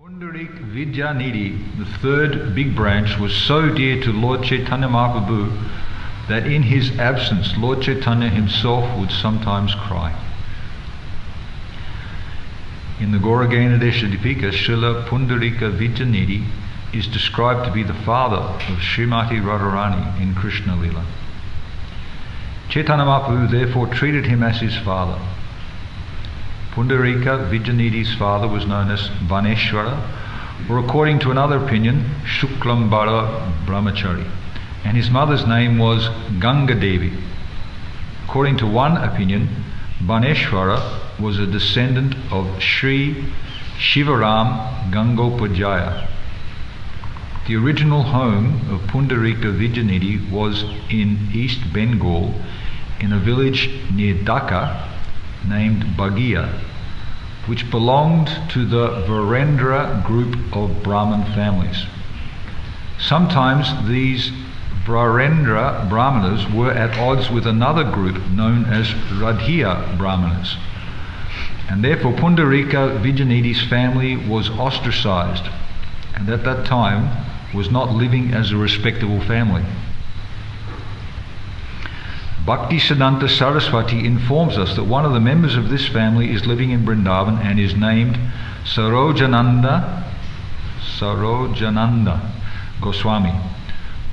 Pundarik Vidyanidhi, the third big branch, was so dear to Lord Chaitanya Mahaprabhu that in his absence Lord Chaitanya himself would sometimes cry. In the Gauragena Deshadipika, Srila Pundarika Vidyanidhi is described to be the father of Srimati Radharani in Krishna Lila. Chaitanya Mahaprabhu therefore treated him as his father. Pundarika Vidyanidhi's father was known as Vaneshwara, or according to another opinion, Shuklambara Brahmachari, and his mother's name was Ganga Devi. According to one opinion, Vaneshwara was a descendant of Sri Shivaram Gangopadhyaya. The original home of Pundarika Vidyanidhi was in East Bengal, in a village near Dhaka named Bagia, which belonged to the Virendra group of Brahmin families. Sometimes these Virendra Brahmanas were at odds with another group known as Radhiya Brahmanas, and therefore Pundarika Vidyanidhi's family was ostracized, and at that time was not living as a respectable family. Bhakti Siddhanta Saraswati informs us that one of the members of this family is living in Vrindavan and is named Sarojananda Goswami.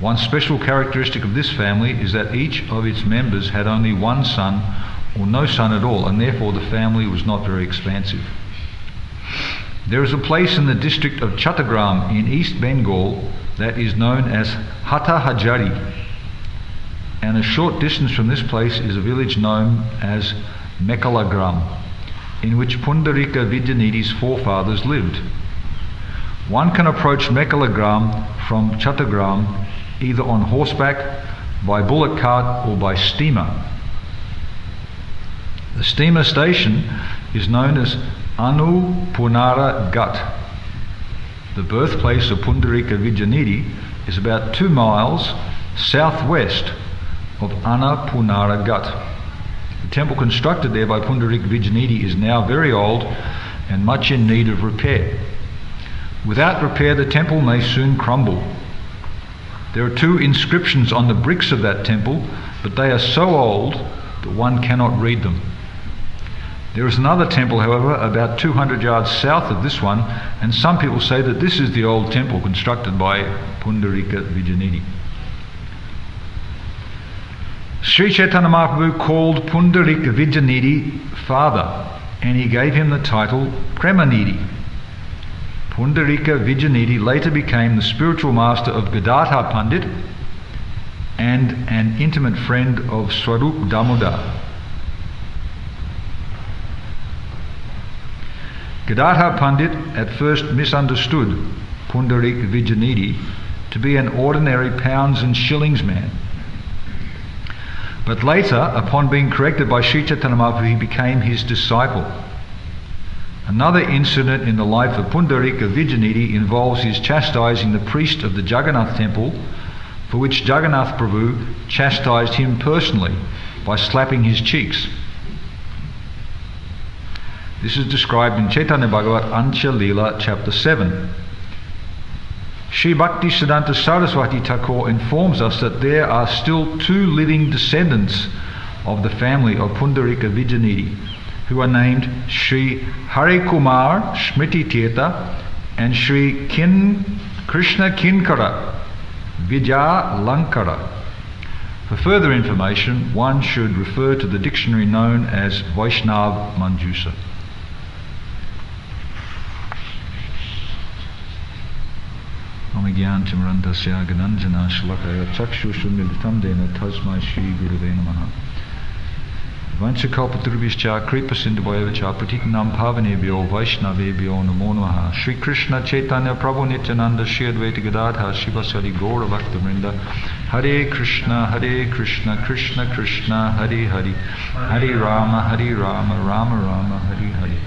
One special characteristic of this family is that each of its members had only one son or no son at all, and therefore the family was not very expansive. There is a place in the district of Chattagram in East Bengal that is known as Hatha Hajari, and a short distance from this place is a village known as Mekalagram, in which Pundarika Vidyanidhi's forefathers lived. One can approach Mekalagram from Chattagram either on horseback, by bullock cart or by steamer. The steamer station is known as Anupunara Ghat. The birthplace of Pundarika Vidyanidhi is about 2 miles southwest of Anupunara Ghat. The temple constructed there by Pundarika Vidyanidhi is now very old and much in need of repair. Without repair, the temple may soon crumble. There are 2 inscriptions on the bricks of that temple, but they are so old that one cannot read them. There is another temple, however, about 200 yards south of this one, and some people say that this is the old temple constructed by Pundarika Vidyanidhi. Sri Chaitanya Mahaprabhu called Pundarika Vidyanidhi father, and he gave him the title Premanidhi. Pundarika Vidyanidhi later became the spiritual master of Gadadhar Pandit and an intimate friend of Swarup Damodar. Gadadhar Pandit at first misunderstood Pundarika Vidyanidhi to be an ordinary pounds and shillings man. But later, upon being corrected by Sri Chaitanya Mahaprabhu, he became his disciple. Another incident in the life of Pundarika Vidyanidhi involves his chastising the priest of the Jagannath temple, for which Jagannath Prabhu chastised him personally by slapping his cheeks. This is described in Chaitanya Bhagavatam Adi-lila chapter 7. Sri Bhakti Siddhanta Saraswati Thakur informs us that there are still 2 living descendants of the family of Pundarika Vidyanidhi, who are named Sri Harikumar Smriti Tirtha and Sri Krishna Kinkara Vijaya Lankara. For further information, one should refer to the dictionary known as Vaishnav Manjusa. Amigyantimarandasya Gananjana Shalakaya Chakshushunnilitam Dena Tasmai Shri Gurave Namaha. Vanchakalpatrubhishcha Kripasindhuvayavacha Pratitanam Pavanebhyo Vaishnavebhyo Namo Namaha. Shri Krishna Chaitanya Prabhu Nityananda Shri Advaita Gadadhar Shivasari Gaura Bhakta Vrinda. Hare Krishna Krishna Krishna Hare Hare Hare Rama Rama Rama Hare Hare.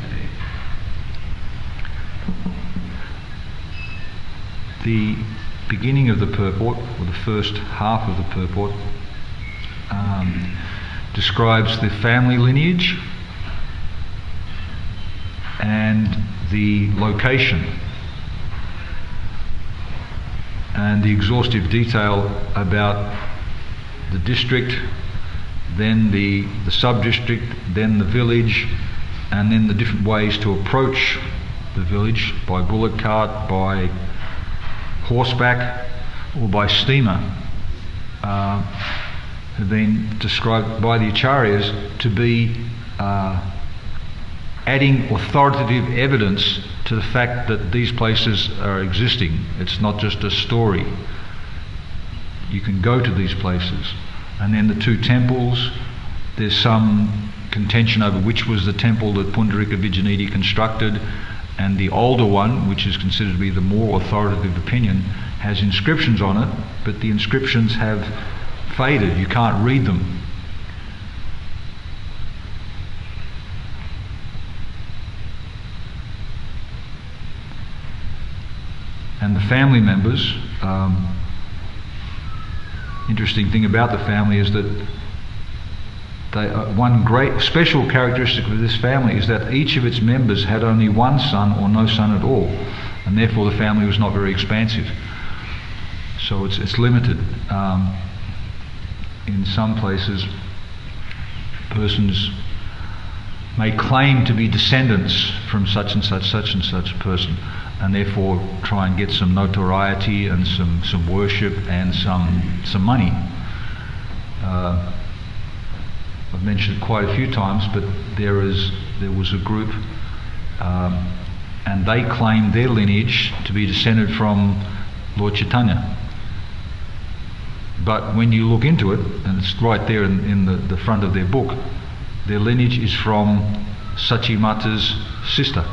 The beginning of the purport, or the first half of the purport, describes the family lineage and the location and the exhaustive detail about the district, then the sub-district, then the village, and then the different ways to approach the village by bullock cart, by horseback, or by steamer, have been described by the acharyas to be adding authoritative evidence to the fact that these places are existing. It's not just a story. You can go to these places. And then the two temples, there's some contention over which was the temple that Pundarika Vijayanidhi constructed, and the older one, which is considered to be the more authoritative opinion, has inscriptions on it, but the inscriptions have faded. You can't read them. And the family members, interesting thing about the family is that one great special characteristic of this family is that each of its members had only one son or no son at all, and therefore the family was not very expansive. So it's limited. In some places, persons may claim to be descendants from such and such person, and therefore try and get some notoriety and some worship and some money. I've mentioned it quite a few times, but there was a group, and they claimed their lineage to be descended from Lord Caitanya. But when you look into it, and it's right there in the front of their book, their lineage is from Sachimata's sister.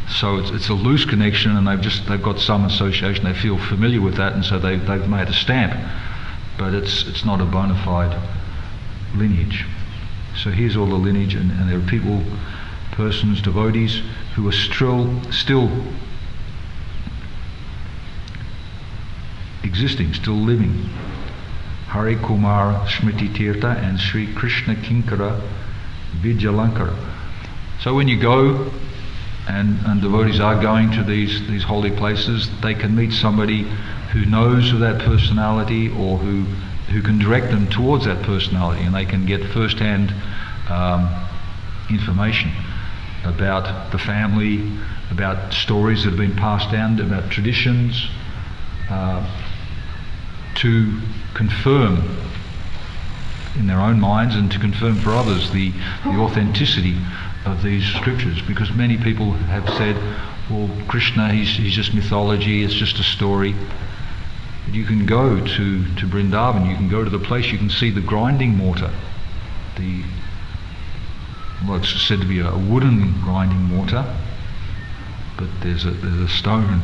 So it's a loose connection, and they've got some association. They feel familiar with that, and so they've made a stamp. But it's not a bona fide lineage. So here's all the lineage, and there are people, persons, devotees who are still existing, still living. Hari Kumar Smriti Tirtha and Sri Krishna Kinkara Vidyalankara. So when you go, and devotees are going to these holy places, they can meet somebody who knows of that personality, or who can direct them towards that personality, and they can get first-hand information about the family, about stories that have been passed down, about traditions, to confirm in their own minds and to confirm for others the authenticity of these scriptures. Because many people have said, well, Krishna, he's just mythology, it's just a story. But you can go to Vrindavan, you can go to the place, you can see the grinding mortar, it's said to be a wooden grinding mortar, but there's a stone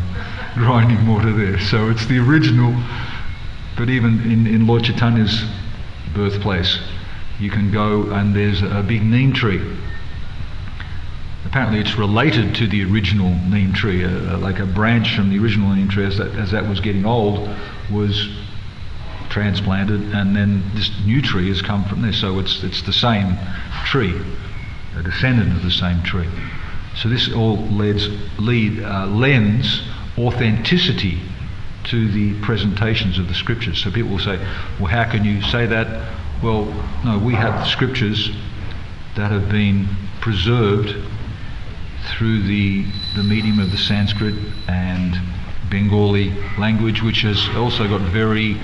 grinding mortar there. So it's the original. But even in Lord Chaitanya's birthplace, you can go, and there's a big neem tree. Apparently it's related to the original neem tree, like a branch from the original neem tree, as that was getting old, was transplanted, and then this new tree has come from there. So it's the same tree, a descendant of the same tree. So this all lends authenticity to the presentations of the scriptures. So people will say, well, how can you say that? Well, no, we have the scriptures that have been preserved through the medium of the Sanskrit and Bengali language, which has also got very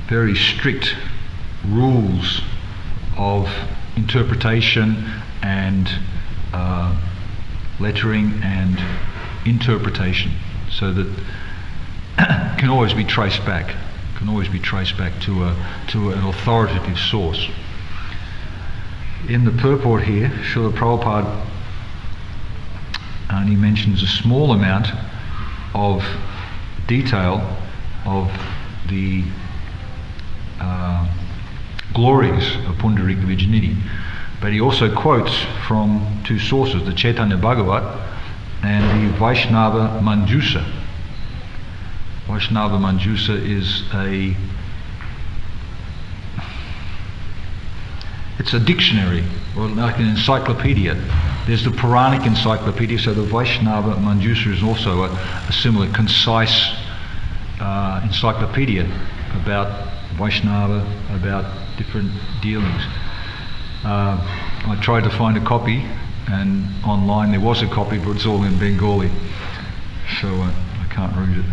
very strict rules of interpretation and lettering and interpretation, so that can always be traced back to an authoritative source. In the purport here, Srila Prabhupada only mentions a small amount of detail of the glories of Pundarika Vijayanidhi, but he also quotes from two sources, the Chaitanya Bhagavat and the Vaishnava Manjusa. Vaishnava Manjusa is it's a dictionary, or like an encyclopedia, There's the Puranic encyclopedia, so the Vaishnava Manjusra is also a similar concise encyclopedia about Vaishnava, about different dealings. I tried to find a copy, and online there was a copy, but it's all in Bengali, so I can't read it.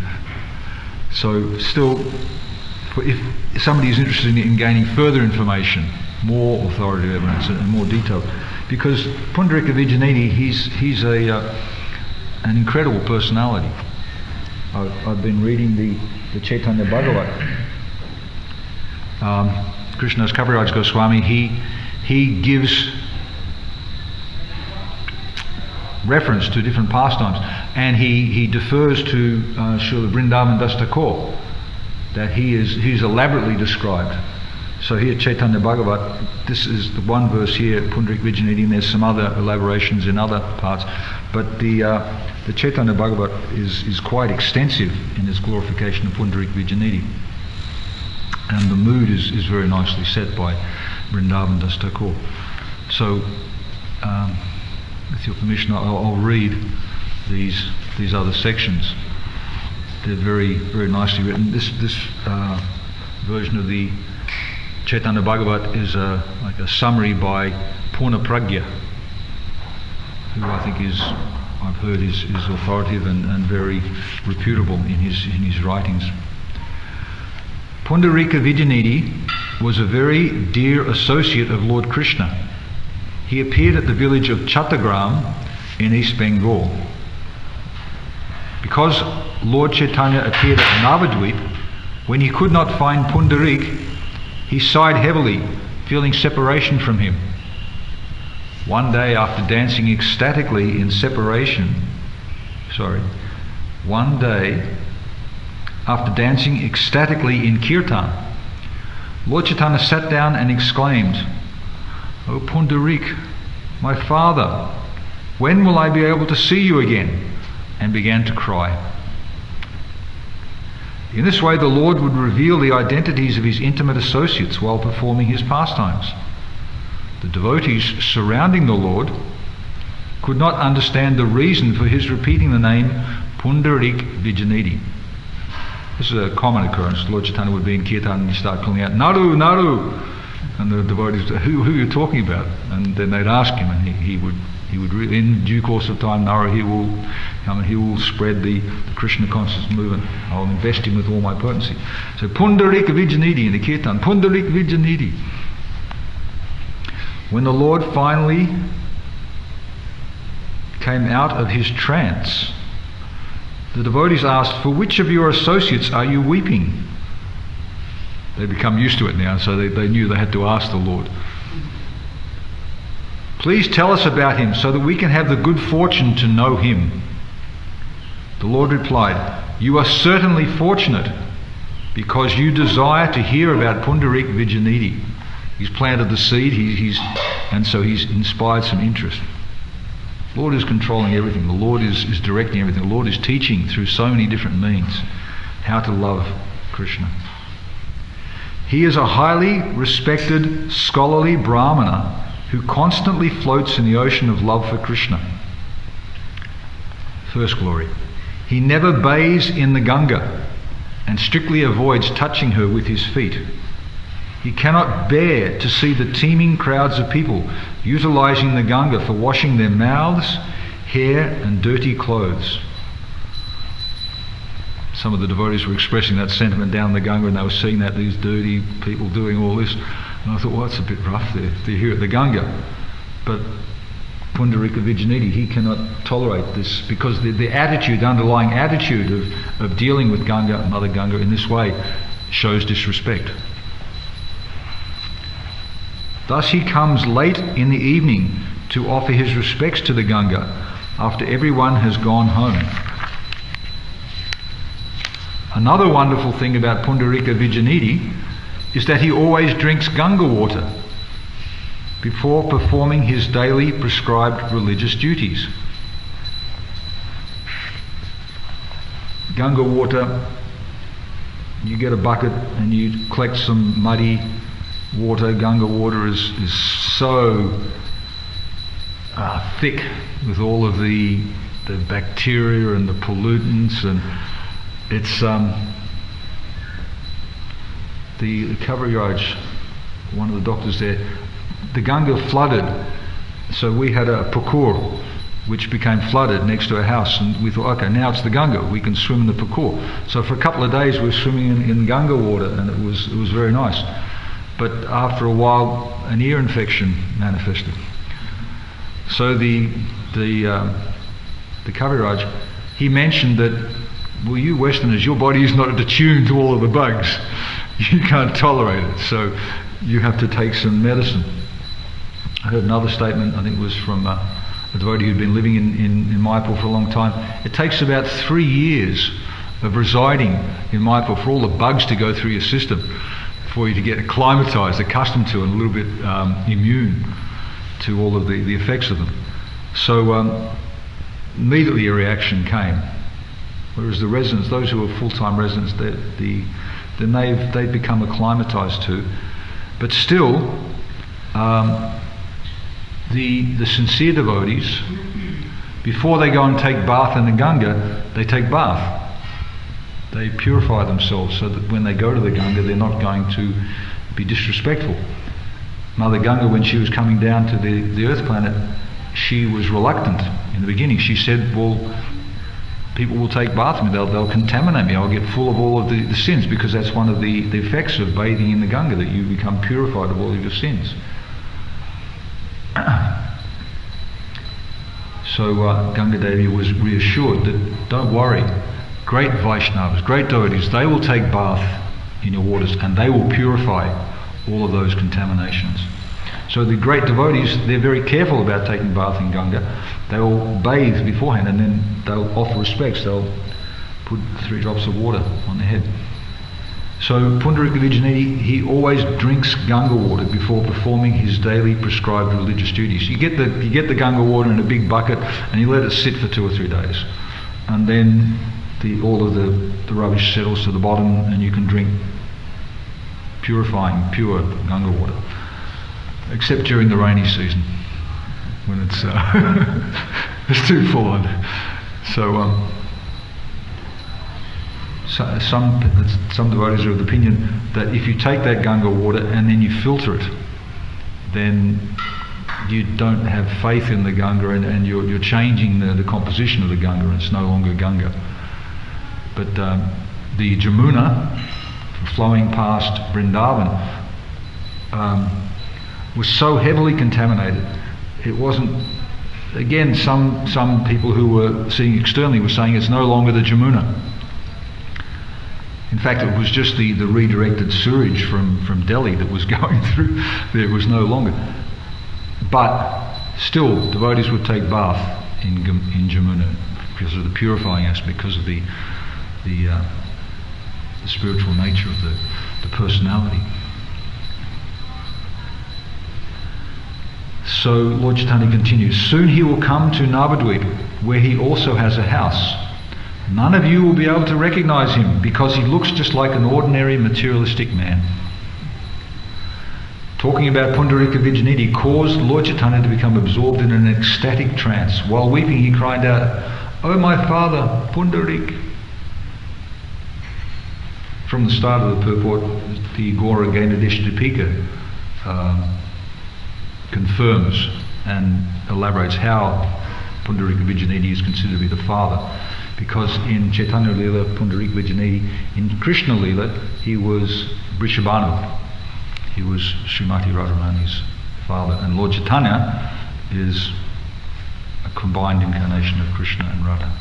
So still, if somebody is interested in gaining further information, more authoritative evidence and more detail, because Pundarika Vijayanidhi, he's an incredible personality. I've been reading the Chaitanya Bhagavatam. Krishnadas Kaviraj Goswami, he gives reference to different pastimes, and he defers to Srila Vrindavan Das Thakur, that he's elaborately described. So here Chaitanya Bhagavat, this is the one verse here, Pundarik Vijayanidhi, and there's some other elaborations in other parts, but the Chaitanya Bhagavat is quite extensive in its glorification of Pundarik Vijayanidhi, and the mood is very nicely set by Vrindavan Das Thakur. So with your permission, I'll read these other sections. They're very, very nicely written. This version of the Chaitanya Bhagavat is like a summary by Purna Pragya, who I think I've heard is authoritative and very reputable in his writings. Pundarika Vijayanidhi was a very dear associate of Lord Krishna. He appeared at the village of Chattagram in East Bengal. Because Lord Chaitanya appeared at Navadvip, when he could not find Pundarik, he sighed heavily, feeling separation from him. One day after dancing ecstatically in kirtan, Lord Chaitanya sat down and exclaimed, "O Pundarik, my father, when will I be able to see you again?" and began to cry. In this way, the Lord would reveal the identities of his intimate associates while performing his pastimes. The devotees surrounding the Lord could not understand the reason for his repeating the name Pundarik Vijayanidhi. This is a common occurrence. Lord Chaitanya would be in kirtan and he'd start calling out, "Naru, Naru!" And the devotees, who are you talking about? And then they'd ask him, and he would in due course of time, Nara, he will come and he will spread the Krishna consciousness movement. I'll invest him with all my potency. So Pundarika Vijayanidhi in the kirtan, Pundarik Vijayanidhi. When the Lord finally came out of his trance, the devotees asked, "For which of your associates are you weeping?" They'd become used to it now, so they knew they had to ask the Lord. "Please tell us about him so that we can have the good fortune to know him." The Lord replied, "You are certainly fortunate because you desire to hear about Pundarik Vijayanidhi." He's planted the seed, and so he's inspired some interest. The Lord is controlling everything. The Lord is directing everything. The Lord is teaching through so many different means how to love Krishna. He is a highly respected scholarly Brahmana who constantly floats in the ocean of love for Krishna. First glory. He never bathes in the Ganga and strictly avoids touching her with his feet. He cannot bear to see the teeming crowds of people utilizing the Ganga for washing their mouths, hair and dirty clothes. Some of the devotees were expressing that sentiment down the Ganga, and they were seeing that these dirty people doing all this. And I thought, well, that's a bit rough there. They're here at the Ganga. But Pundarika Vijayanidhi, he cannot tolerate this because the attitude, the underlying attitude of dealing with Ganga, Mother Ganga, in this way shows disrespect. Thus he comes late in the evening to offer his respects to the Ganga after everyone has gone home. Another wonderful thing about Pundarika Vijayanidhi is that he always drinks Ganga water before performing his daily prescribed religious duties. Ganga water, you get a bucket and you collect some muddy water. Ganga water is so thick with all of the bacteria and the pollutants, and it's the Kaviraj, one of the doctors there, the Ganga flooded, so we had a pukur which became flooded next to our house, and we thought, okay, now it's the Ganga, we can swim in the pukur. So for a couple of days we were swimming in Ganga water, and it was very nice. But after a while an ear infection manifested. So the Kaviraj, he mentioned that, well, you Westerners, your body is not attuned to all of the bugs. You can't tolerate it, so you have to take some medicine. I heard another statement, I think it was from a devotee who'd been living in Mayapur for a long time. It takes about 3 years of residing in Mayapur for all the bugs to go through your system, for you to get acclimatized, accustomed to, and a little bit immune to all of the effects of them. So immediately a reaction came. Whereas the residents, those who are full-time residents, then they've become acclimatized to. But still, the sincere devotees, before they go and take bath in the Ganga, they take bath. They purify themselves so that when they go to the Ganga, they're not going to be disrespectful. Mother Ganga, when she was coming down to the earth planet, she was reluctant in the beginning. She said, well, people will take bath with me, they'll contaminate me, I'll get full of all of the sins, because that's one of the effects of bathing in the Ganga, that you become purified of all of your sins. So Ganga Devi was reassured that, don't worry, great Vaishnavas, great devotees, they will take bath in your waters and they will purify all of those contaminations. So the great devotees, they're very careful about taking bath in Ganga. They will bathe beforehand, and then they'll offer respects. They'll put 3 drops of water on their head. So Pundarika Vijayanidhi, he always drinks Ganga water before performing his daily prescribed religious duties. You get the Ganga water in a big bucket and you let it sit for 2 or 3 days, and then all of the rubbish settles to the bottom, and you can drink purifying, pure Ganga water. Except during the rainy season, when it's it's too full on. So some devotees are of the opinion that if you take that Ganga water and then you filter it, then you don't have faith in the Ganga, and you're changing the composition of the Ganga, and it's no longer Ganga. But the Jamuna, flowing past Vrindavan, was so heavily contaminated. It wasn't, again, some people who were seeing externally were saying it's no longer the Jamuna. In fact, it was just the redirected sewage from Delhi that was going through there. It was no longer. But still, devotees would take bath in Jamuna because of the purifying aspect, because of the spiritual nature of the personality. So Lord Chaitanya continues, soon he will come to Navadvip, where he also has a house. None of you will be able to recognize him, because he looks just like an ordinary materialistic man. Talking about Pundarika Vijayanidhi caused Lord Chaitanya to become absorbed in an ecstatic trance. While weeping, he cried out, "Oh my father, Pundarik!" From the start of the purport, the Gora Gainadishdipika confirms and elaborates how Pundarika Vijayanidhi is considered to be the father, because in Caitanya Lila, Pundarika Vijayanidhi, in Krishna Lila, he was Vrishabhanu, he was Srimati Radharani's father, and Lord Chaitanya is a combined incarnation of Krishna and Radha.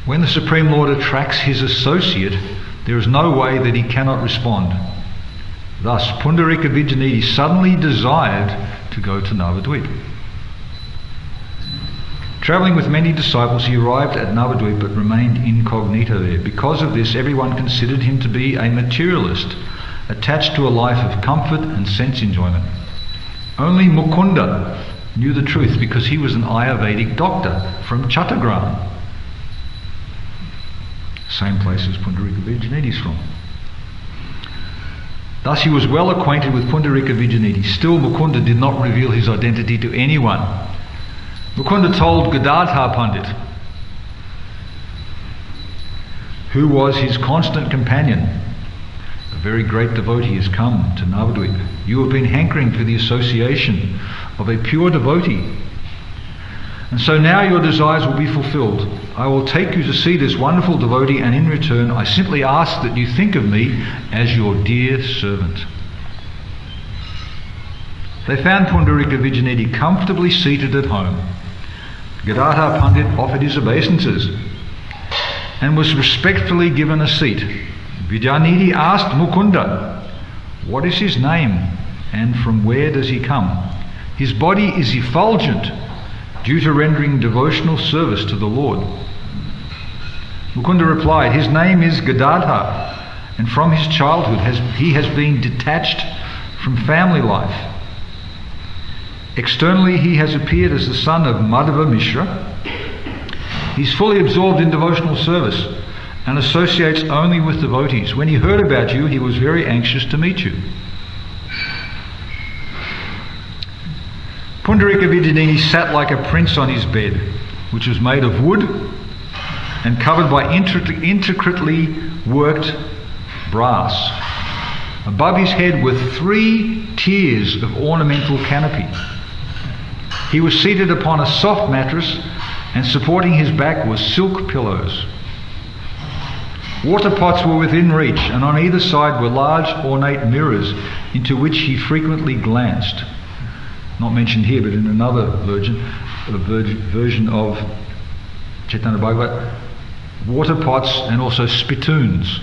When the Supreme Lord attracts his associate, there is no way that he cannot respond. Thus, Pundarika Vijayanidhi suddenly desired to go to Navadvip. Travelling with many disciples, he arrived at Navadvip but remained incognito there. Because of this, everyone considered him to be a materialist, attached to a life of comfort and sense enjoyment. Only Mukunda knew the truth, because he was an Ayurvedic doctor from Chattogram, same place as Pundarika Vijayanidhi is from. Thus he was well acquainted with Pundarika Vijayanidhi. Still, Mukunda did not reveal his identity to anyone. Mukunda told Gadadhar Pandit, who was his constant companion, "A very great devotee has come to Navadvip. You have been hankering for the association of a pure devotee. And so now your desires will be fulfilled. I will take you to see this wonderful devotee, and in return I simply ask that you think of me as your dear servant." They found Pundarika Vijayanidhi comfortably seated at home. Gadadhar Pandit offered his obeisances and was respectfully given a seat. Vijayanidhi asked Mukunda, "What is his name and from where does he come? His body is effulgent due to rendering devotional service to the Lord." Mukunda replied, "His name is Gadadhar, and from his childhood he has been detached from family life. Externally he has appeared as the son of Madhava Mishra. He's fully absorbed in devotional service and associates only with devotees. When he heard about you, he was very anxious to meet you." Pundarika Vijayanidhi sat like a prince on his bed, which was made of wood and covered by intricately worked brass. Above his head were 3 tiers of ornamental canopy. He was seated upon a soft mattress, and supporting his back were silk pillows. Water pots were within reach, and on either side were large ornate mirrors into which he frequently glanced. Not mentioned here, but in another version of Chaitanya Bhagavat, water pots and also spittoons.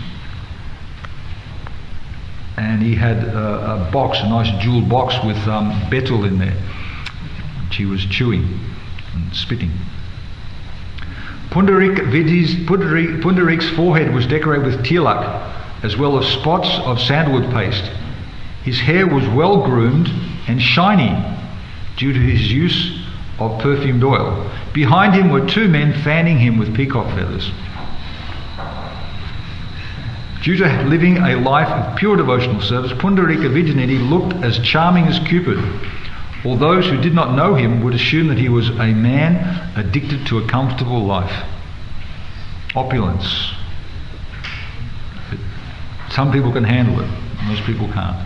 And he had a box, a nice jewelled box with betel in there, which he was chewing and spitting. Pundarik's forehead was decorated with tilak, as well as spots of sandalwood paste. His hair was well groomed and shiny due to his use of perfumed oil. Behind him were 2 men fanning him with peacock feathers. Due to living a life of pure devotional service, Pundarika Vijayanidhi looked as charming as Cupid. All those who did not know him would assume that he was a man addicted to a comfortable life. Opulence. But some people can handle it, most people can't.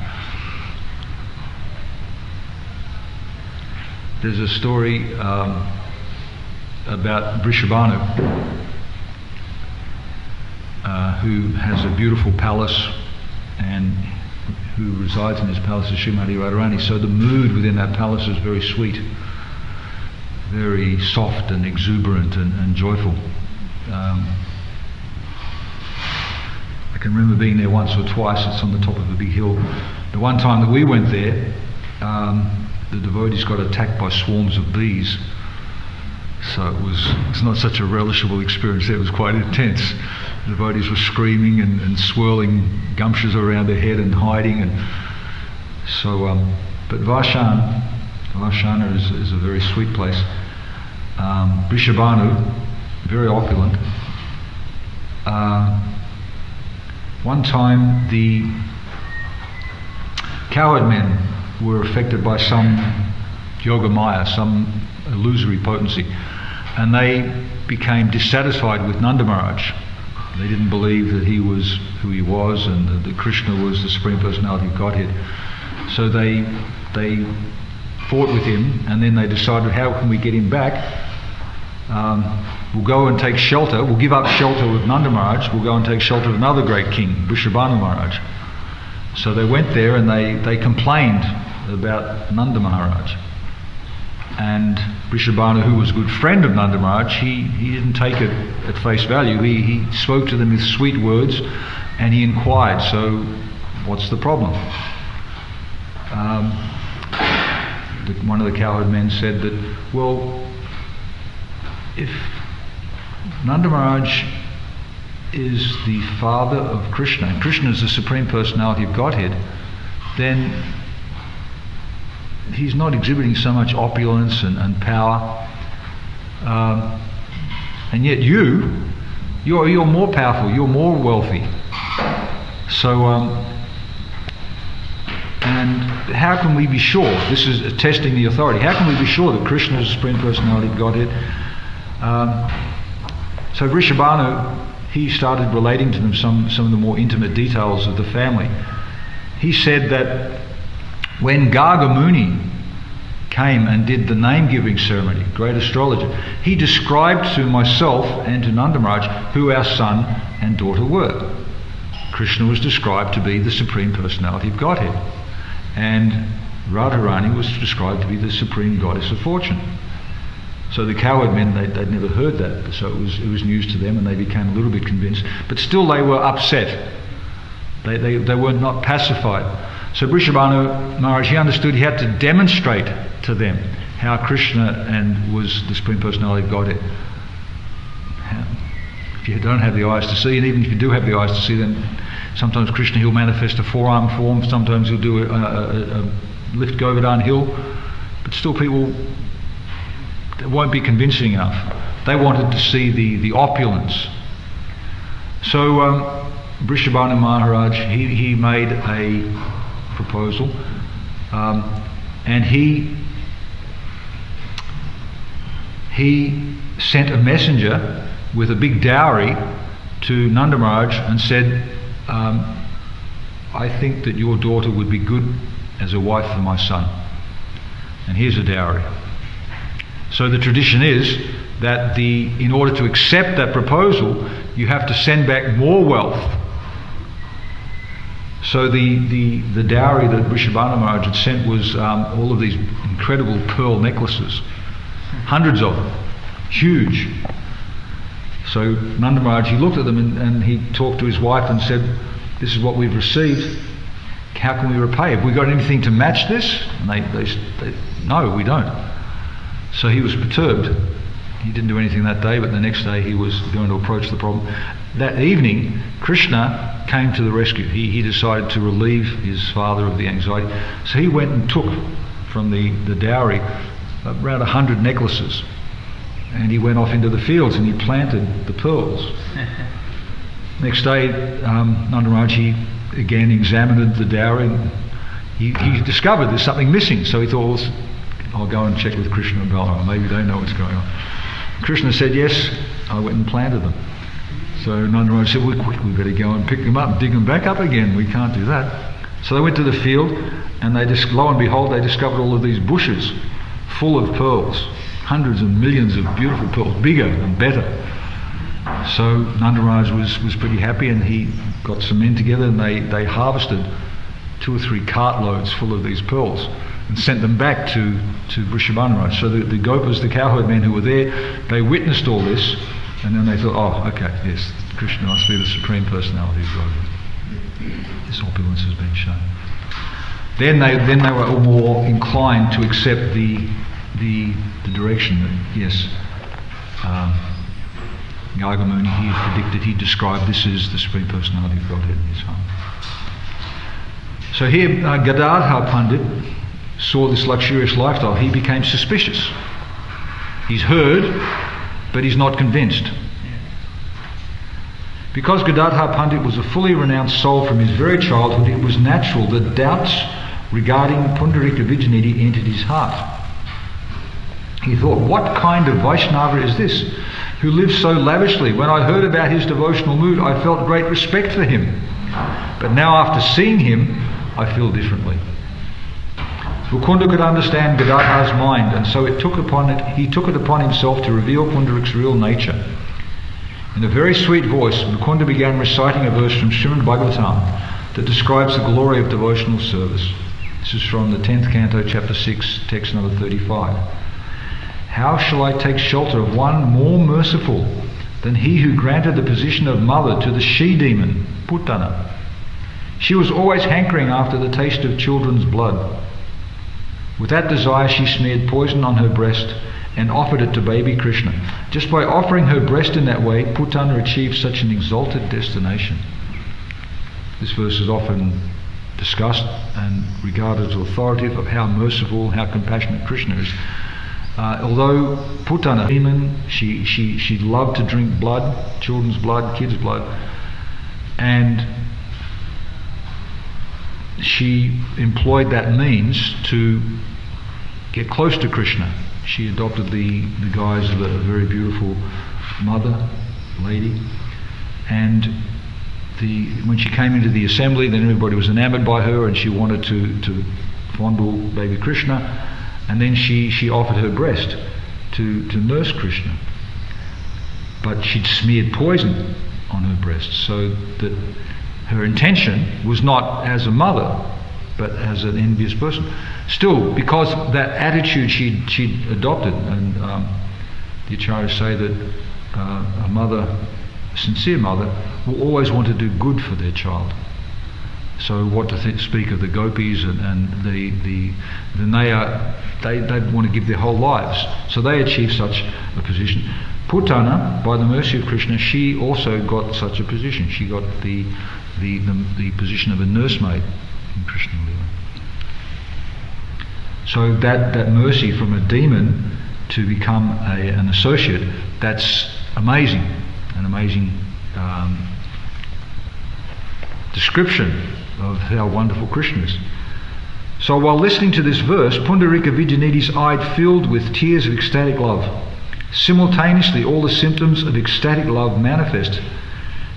There's a story about Vrishabhanu, who has a beautiful palace and who resides in his palace is Srimati Radharani. So the mood within that palace is very sweet, very soft and exuberant and joyful. I can remember being there once or twice. It's on the top of a big hill. The one time that we went there, the devotees got attacked by swarms of bees. So it's not such a relishable experience. It was quite intense. The devotees were screaming and swirling gumshoes around their head and hiding. And so, but Varshana is a very sweet place. Vrishabhanu, very opulent. One time the cowherd men were affected by some yoga maya, some illusory potency, and they became dissatisfied with Nanda Maharaj. They didn't believe that he was who he was and that Krishna was the Supreme Personality of Godhead. So they fought with him, and then they decided, how can we get him back? We'll go and take shelter. We'll give up shelter with Nanda Maharaj. We'll go and take shelter with another great king, Vrishabhanu Maharaj. So they went there and they complained about Nanda Maharaj. And Vrishabhanu, who was a good friend of Nanda Maharaj, he didn't take it at face value. He spoke to them with sweet words, and he inquired, so what's the problem? One of the cowherd men said that, well, if Nanda Maharaj is the father of Krishna, and Krishna is the Supreme Personality of Godhead, then he's not exhibiting so much opulence and power, and yet you're more powerful, you're more wealthy. So And how can we be sure? This is testing the authority. How can we be sure that Krishna is the Supreme Personality of Godhead? So Vrishabhanu, he started relating to them some of the more intimate details of the family. He said that when Garga Muni came and did the name-giving ceremony, great astrologer, he described to myself and to Nanda Maharaj who our son and daughter were. Krishna was described to be the Supreme Personality of Godhead, and Radharani was described to be the Supreme Goddess of Fortune. So the cowherd men, they'd never heard that, so it was news to them, and they became a little bit convinced. But still they were upset. They were not pacified. So Vrishabhanu Maharaj, he understood he had to demonstrate to them how Krishna was the Supreme Personality of Godhead. If you don't have the eyes to see, and even if you do have the eyes to see, then sometimes Krishna, he'll manifest a four-arm form, sometimes he'll do a lift Govardhan hill, but still people, it won't be convincing enough. They wanted to see the opulence. So Vrishabhanu Maharaj, he made a proposal, and he sent a messenger with a big dowry to Nanda Maharaj and said, I think that your daughter would be good as a wife for my son, and here's a dowry. So the tradition is that in order to accept that proposal, you have to send back more wealth. So the dowry that Vrishabhanu Maharaj had sent was all of these incredible pearl necklaces, hundreds of them, huge. So Nanda Maharaj, he looked at them and he talked to his wife and said, this is what we've received, how can we repay? Have we got anything to match this? And they no, we don't. So he was perturbed. He didn't do anything that day, but the next day he was going to approach the problem. That evening, Krishna came to the rescue. He decided to relieve his father of the anxiety. So he went and took from the dowry around 100 necklaces. And he went off into the fields and he planted the pearls. Next day, Nanda Maharaj, he again examined the dowry. He discovered there's something missing. So he thought, well, I'll go and check with Krishna and Balaram. Maybe they know what's going on. Krishna said, yes, I went and planted them. So Nanda Maharaj said, we better go and pick them up and dig them back up again. We can't do that. So they went to the field, and lo and behold, they discovered all of these bushes full of pearls, hundreds of millions of beautiful pearls, bigger and better. So Nanda Maharaj was pretty happy, and he got some men together, and they harvested 2 or 3 cartloads full of these pearls and sent them back to Vrishabhanu Maharaj. So the Gopas, the cowherd men who were there, they witnessed all this, and then they thought, oh, okay, yes, Krishna must be the Supreme Personality of Godhead. This opulence has been shown. Then they were all more inclined to accept the direction that, yes, Garga Muni, he had predicted, he described this as the Supreme Personality of Godhead in his home. So here, Gadadhar Pandit saw this luxurious lifestyle. He became suspicious. He's heard, but he's not convinced. Because Gadadhar Pandit was a fully renounced soul from his very childhood, it was natural that doubts regarding Pundarika Vijayanidhi entered his heart. He thought, what kind of Vaishnava is this, who lives so lavishly? When I heard about his devotional mood, I felt great respect for him. But now after seeing him, I feel differently. Mukunda could understand Gadadhar's mind, and so he took it upon himself to reveal Pundarik's real nature. In a very sweet voice, Mukunda began reciting a verse from Srimad Bhagavatam that describes the glory of devotional service. This is from the 10th canto, chapter 6, text number 35. How shall I take shelter of one more merciful than he who granted the position of mother to the she-demon, Putana? She was always hankering after the taste of children's blood. With that desire, she smeared poison on her breast and offered it to baby Krishna. Just by offering her breast in that way, Putana achieved such an exalted destination. This verse is often discussed and regarded as authoritative of how merciful, how compassionate Krishna is. Although Putana, demon, she loved to drink blood, children's blood, kids' blood, and she employed that means to get close to Krishna. She adopted the guise of a very beautiful mother, lady, and when she came into the assembly, then everybody was enamored by her, and she wanted to fondle baby Krishna, and then she offered her breast to nurse Krishna. But she'd smeared poison on her breast, so that her intention was not as a mother, but as an envious person. Still, because that attitude she'd adopted, and the acharyas say that a mother, a sincere mother, will always want to do good for their child. So what to speak of the gopis and they want to give their whole lives. So they achieve such a position. Putana, by the mercy of Krishna, she also got such a position. She got the position of a nursemaid in Krishna Lila. So that mercy from a demon to become an associate, that's amazing. An amazing description of how wonderful Krishna is. So while listening to this verse, Pundarika Vijayanidhi's eye filled with tears of ecstatic love. Simultaneously, all the symptoms of ecstatic love manifest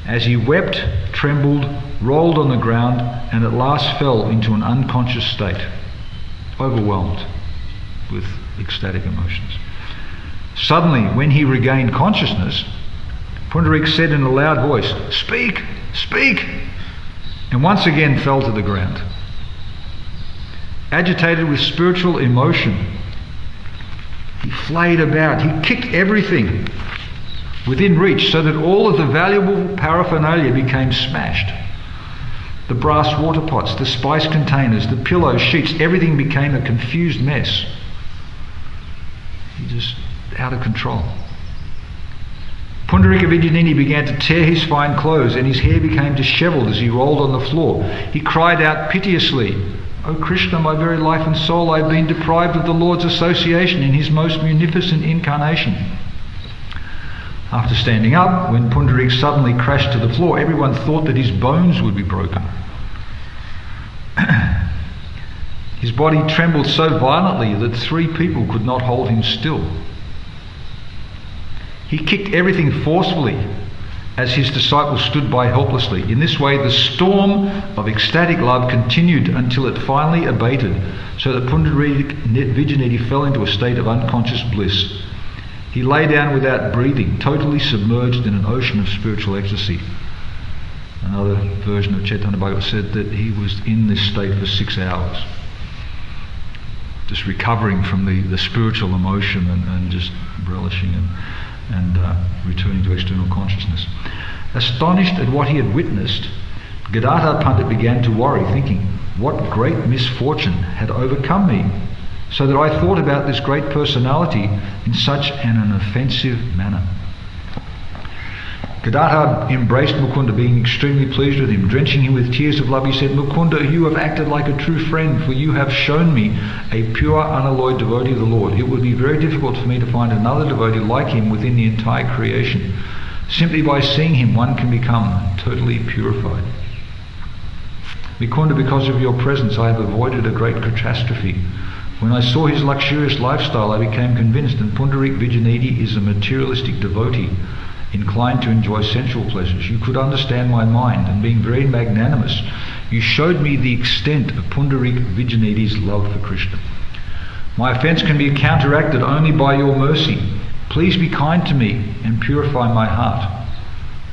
as he wept, trembled, rolled on the ground, and at last fell into an unconscious state, overwhelmed with ecstatic emotions. Suddenly, when he regained consciousness, Pundarik said in a loud voice, "Speak! Speak!" and once again fell to the ground. Agitated with spiritual emotion, he flayed about, he kicked everything within reach so that all of the valuable paraphernalia became smashed. The brass water pots, the spice containers, the pillows, sheets, everything became a confused mess. He just out of control. Pundarika Vijayanidhi began to tear his fine clothes, and his hair became dishevelled as he rolled on the floor. He cried out piteously, "O Krishna, my very life and soul, I have been deprived of the Lord's association in his most munificent incarnation." After standing up, when Pundarik suddenly crashed to the floor, everyone thought that his bones would be broken. His body trembled so violently that 3 people could not hold him still. He kicked everything forcefully as his disciples stood by helplessly. In this way, the storm of ecstatic love continued until it finally abated, so that Pundarika Vijayanidhi fell into a state of unconscious bliss. He lay down without breathing, totally submerged in an ocean of spiritual ecstasy. Another version of Caitanya Bhagavatam said that he was in this state for 6 hours, just recovering from the spiritual emotion and just relishing and returning to external consciousness. Astonished at what he had witnessed, Gadadhar Pandit began to worry, thinking, what great misfortune had overcome me, so that I thought about this great personality in such an offensive manner. Gadadhar embraced Mukunda, being extremely pleased with him. Drenching him with tears of love, he said, "Mukunda, you have acted like a true friend, for you have shown me a pure, unalloyed devotee of the Lord. It would be very difficult for me to find another devotee like him within the entire creation. Simply by seeing him, one can become totally purified. Mukunda, because of your presence, I have avoided a great catastrophe. When I saw his luxurious lifestyle, I became convinced that Pundarik Vijayanidhi is a materialistic devotee, inclined to enjoy sensual pleasures. You could understand my mind, and being very magnanimous, you showed me the extent of Pundarik Vijayanidhi's love for Krishna. My offence can be counteracted only by your mercy. Please be kind to me and purify my heart.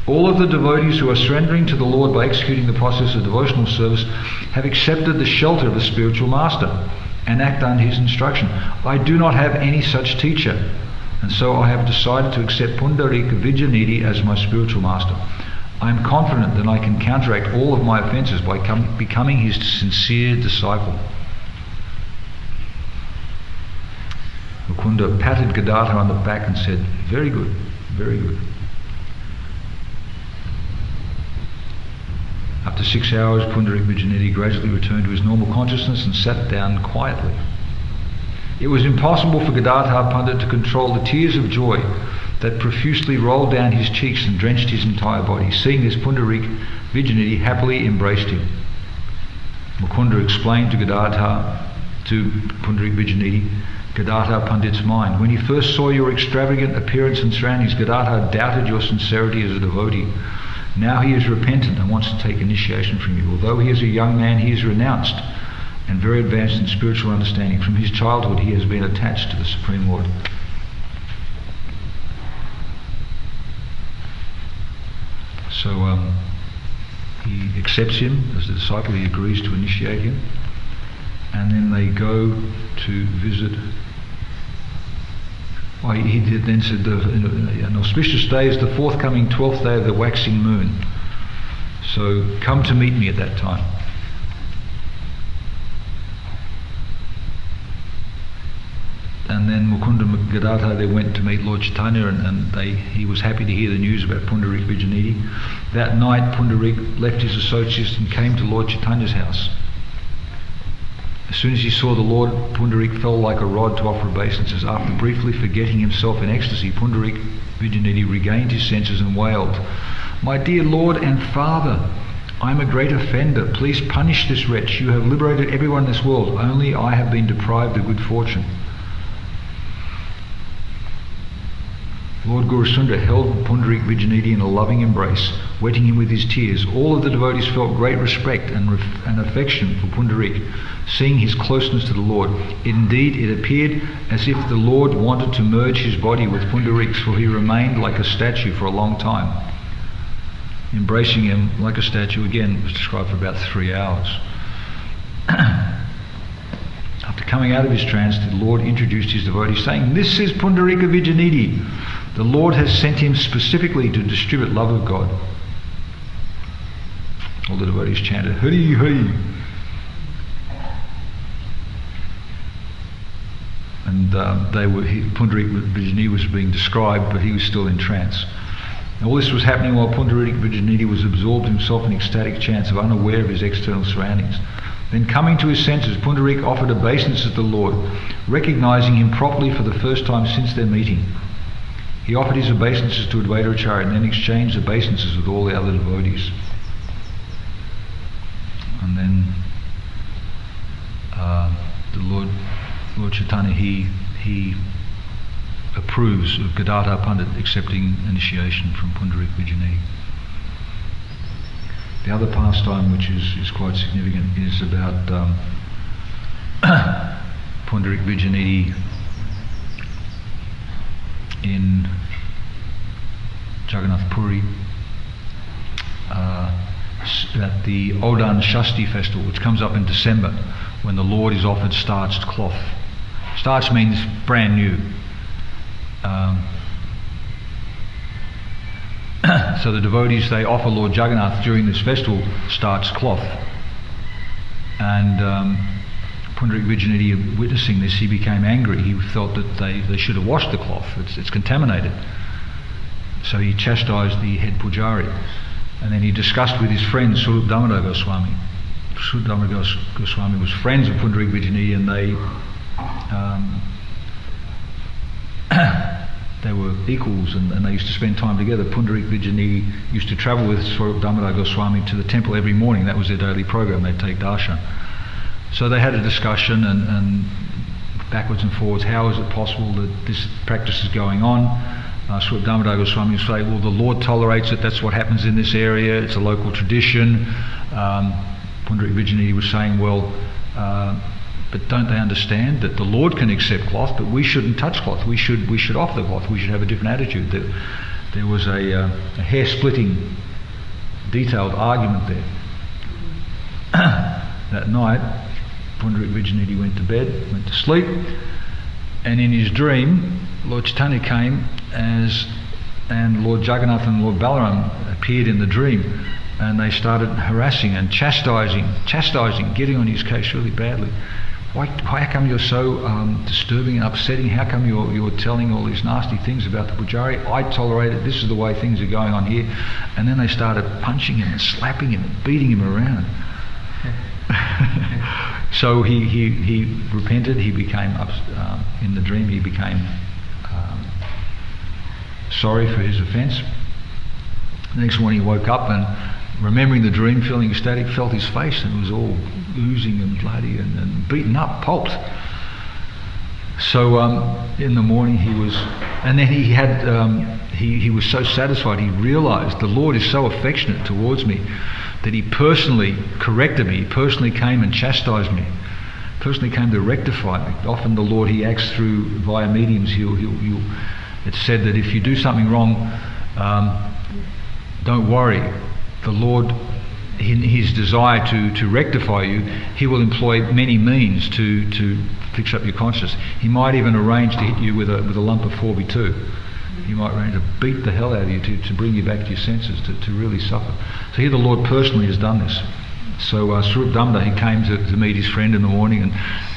All of the devotees who are surrendering to the Lord by executing the process of devotional service have accepted the shelter of a spiritual master and act under his instruction. I do not have any such teacher, and so I have decided to accept Pundarika Vijayanidhi as my spiritual master. I am confident that I can counteract all of my offences by becoming his sincere disciple." Mukunda patted Gadadhar on the back and said, "Very good, very good." After 6 hours, Pundarik Vijayanidhi gradually returned to his normal consciousness and sat down quietly. It was impossible for Gadadhar Pandit to control the tears of joy that profusely rolled down his cheeks and drenched his entire body. Seeing this, Pundarik Vijayanidhi happily embraced him. Mukunda explained to Pundarik Vijayanidhi, Gadadhar Pandit's mind. When he first saw your extravagant appearance and surroundings, Gadadhar doubted your sincerity as a devotee. Now he is repentant and wants to take initiation from you. Although he is a young man, he is renounced and very advanced in spiritual understanding. From his childhood, he has been attached to the Supreme Lord. So he accepts him as a disciple. He agrees to initiate him. And then they go to visit. Well, he then said, an auspicious day is the forthcoming 12th day of the waxing moon. So come to meet me at that time. And then Mukunda Gadadhar, they went to meet Lord Chaitanya, and he was happy to hear the news about Pundarik Vijayanidhi. That night, Pundarik left his associates and came to Lord Chaitanya's house. As soon as he saw the Lord, Pundarik fell like a rod to offer obeisances. After briefly forgetting himself in ecstasy, Pundarik Vijayanidhi regained his senses and wailed, "My dear Lord and Father, I am a great offender. Please punish this wretch. You have liberated everyone in this world. Only I have been deprived of good fortune." Lord Gaurasundara held Pundarik Vijayanidhi in a loving embrace, wetting him with his tears. All of the devotees felt great respect and affection for Pundarik, seeing his closeness to the Lord. Indeed, it appeared as if the Lord wanted to merge his body with Pundarik's, for he remained like a statue for a long time. Embracing him like a statue, again, was described for about 3 hours. After coming out of his trance, the Lord introduced his devotee, saying, "This is Pundarika Vijayanidhi. The Lord has sent him specifically to distribute love of God." All the devotees chanted, "Hari Hari." And Pundarik Vijayanidhi was being described, but he was still in trance. All this was happening while Pundarik Vijayanidhi was absorbed himself in ecstatic trance, unaware of his external surroundings. Then, coming to his senses, Pundarik offered obeisances to the Lord, recognizing him properly for the first time since their meeting. He offered his obeisances to Advaita Acharya and then exchanged obeisances with all the other devotees. And then the Lord Chaitanya, he approves of Gadadhar Pandit accepting initiation from Pundarik Vijayanidhi. The other pastime, which is quite significant, is about Pundarik Vijayanidhi in Jagannath Puri at the Odan Shasti festival, which comes up in December, when the Lord is offered starched cloth. Starched means brand new. So the devotees, they offer Lord Jagannath during this festival starched cloth. And Pundarik Vijayanidhi, witnessing this, he became angry. He felt that they should have washed the cloth. It's contaminated. So he chastised the head pujari. And then he discussed with his friend Swarup Damodar Goswami. Swarup Damodar Goswami was friends of Pundarik Vijayanidhi, and they were equals, and they used to spend time together. Pundarik Vijayanidhi used to travel with Swarup Damodar Goswami to the temple every morning. That was their daily program. They'd take darshan. So they had a discussion and backwards and forwards. How is it possible that this practice is going on? Swarup Damodar Goswami would say, well, the Lord tolerates it. That's what happens in this area. It's a local tradition. Pundarik Vijayanidhi was saying, well, but don't they understand that the Lord can accept cloth, but we shouldn't touch cloth. We should offer the cloth. We should have a different attitude. There was a hair-splitting, detailed argument there. That night, Pundarik Vijayanidhi went to bed, went to sleep, and in his dream, Lord Chaitanya came and Lord Jagannath and Lord Balaram appeared in the dream, and they started harassing and chastising, getting on his case really badly. Why come you're so disturbing and upsetting? How come you're telling all these nasty things about the pujari? I tolerate it. This is the way things are going on here. And then they started punching him and slapping him and beating him around. So he repented. He became in the dream. He became sorry for his offence. The next morning he woke up, and remembering the dream, feeling ecstatic, felt his face and it was all oozing and bloody and beaten up, pulped. So in the morning he was, and then he had, he was so satisfied, he realised the Lord is so affectionate towards me that he personally corrected me, he personally came and chastised me, personally came to rectify me. Often the Lord, he acts through, via mediums, it's said that if you do something wrong, don't worry. The Lord, in his desire to rectify you, he will employ many means to fix up your conscience. He might even arrange to hit you with a lump of 4B2. He might arrange to beat the hell out of you to bring you back to your senses, to really suffer. So here the Lord personally has done this. So Swarup Damodar, he came to meet his friend in the morning and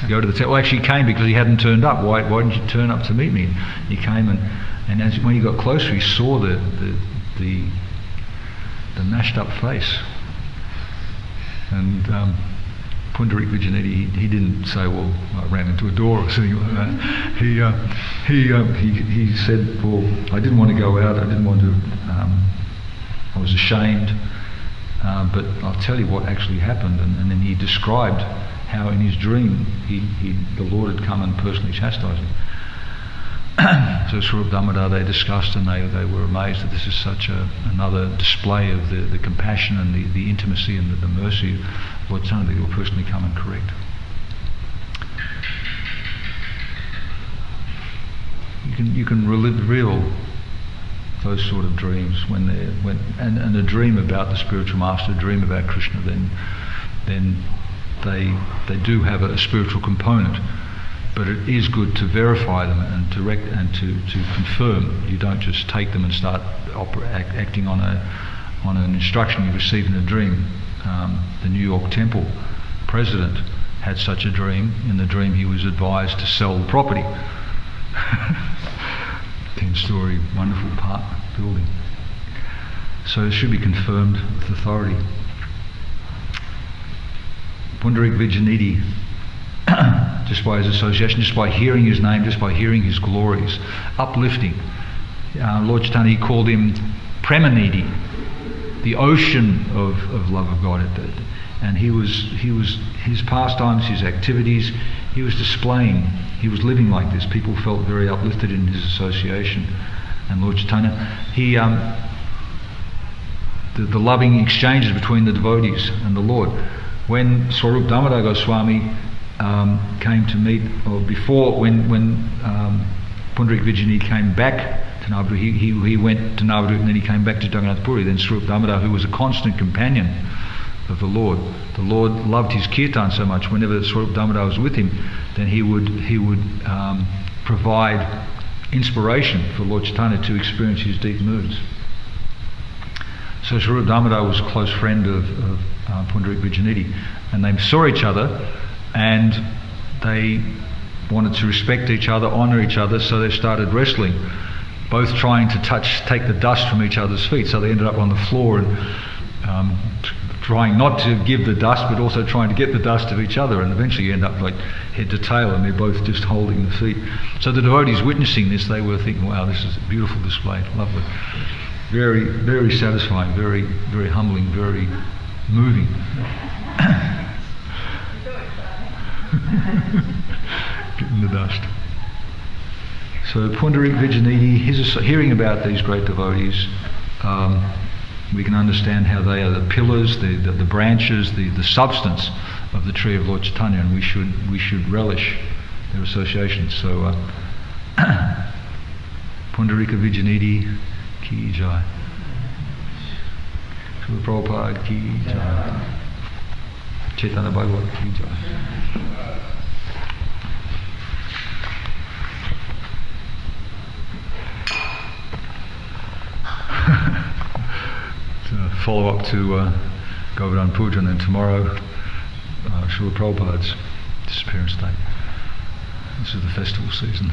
go to the temple. Well, actually he came because he hadn't turned up. Why didn't you turn up to meet me? He came and when he got closer, he saw the mashed up face. And Pundarik Vijayanidhi, he didn't say, well, I ran into a door or something like that. He said, well, I didn't want to go out, I didn't want to, I was ashamed, but I'll tell you what actually happened. And then he described how in his dream the Lord had come and personally chastised him. So Swarup Damodar, they discussed and they were amazed that this is such another display of the compassion and the intimacy and the mercy of Lord Chaitanya that he will personally come and correct. You can reel those sort of dreams and a dream about the spiritual master, a dream about Krishna, then they do have a spiritual component. But it is good to verify them and to confirm. You don't just take them and start acting on an instruction you receive in a dream. The New York Temple president had such a dream. In the dream he was advised to sell the property. 10-story wonderful park building. So it should be confirmed with authority. Pundarik Vijayanidhi, just by his association, just by hearing his name, just by hearing his glories, uplifting. Lord Chaitanya, he called him Premanidhi, the ocean of love of God. And he was his pastimes, his activities, he was displaying, he was living like this. People felt very uplifted in his association. And Lord Chaitanya, the loving exchanges between the devotees and the Lord. When Swarup Damodar Goswami came to meet, or before, when Pundarik Vijayanidhi came back to Navadvip, he went to Navadvip and then he came back to Jagannath Puri. Then Swarup Damodar, who was a constant companion of the Lord loved his kirtan so much. Whenever Swarup Damodar was with him, then he would provide inspiration for Lord Chaitanya to experience his deep moods. So Swarup Damodar was a close friend of Pundarik Vijayanidhi, and they saw each other and they wanted to respect each other, honour each other, so they started wrestling, both trying to take the dust from each other's feet. So they ended up on the floor and trying not to give the dust, but also trying to get the dust of each other, and eventually you end up like head to tail and they're both just holding the feet. So the devotees witnessing this, they were thinking, wow, this is a beautiful display, lovely. Very, very satisfying, very, very humbling, very moving. Getting the dust. So Pundarik Vijayanidhi, hearing about these great devotees, we can understand how they are the pillars, the branches, the substance of the tree of Lord Chaitanya, and we should relish their association. So Pundarika Vijayanidhi ki jai. Srila Prabhupada ki jai. Chaitanya Bhagavat ki jai. Follow up to Govardhan Puja, and then tomorrow Srila Prabhupada's disappearance day. This is the festival season.